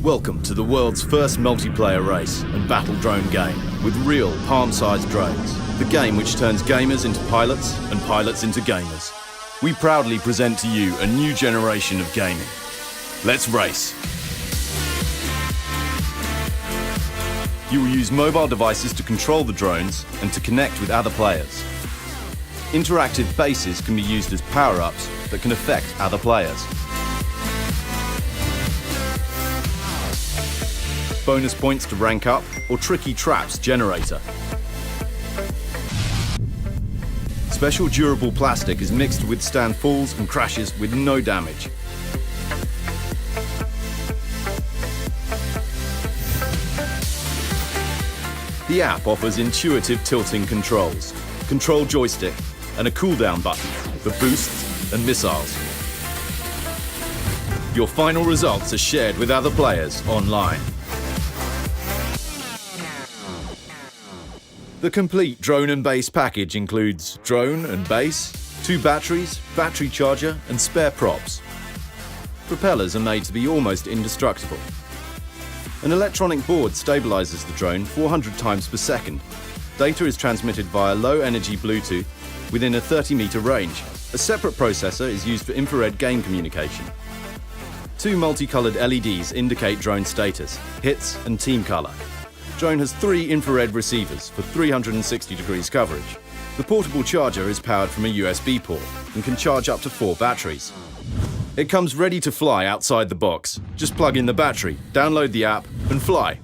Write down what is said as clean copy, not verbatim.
Welcome to the world's first multiplayer race and battle drone game with real palm-sized drones. The game which turns gamers into pilots and pilots into gamers. We proudly present to you a new generation of gaming. Let's race. You will use mobile devices to control the drones and to connect with other players. Interactive bases can be used as power-ups that can affect other players. Bonus points to rank up, or tricky traps generator. Special durable plastic is mixed to withstand falls and crashes with no damage. The app offers intuitive tilting controls, control joystick, and a cooldown button for boosts and missiles. Your final results are shared with other players online. The complete drone and base package includes drone and base, 2 batteries, battery charger, and spare props. Propellers are made to be almost indestructible. An electronic board stabilizes the drone 400 times per second. Data is transmitted via low-energy Bluetooth within a 30-meter range. A separate processor is used for infrared game communication. 2 multicolored LEDs indicate drone status, hits, and team color. Drone has 3 infrared receivers for 360 degrees coverage. The portable charger is powered from a USB port and can charge up to 4 batteries. It comes ready to fly outside the box. Just plug in the battery, download the app, and fly.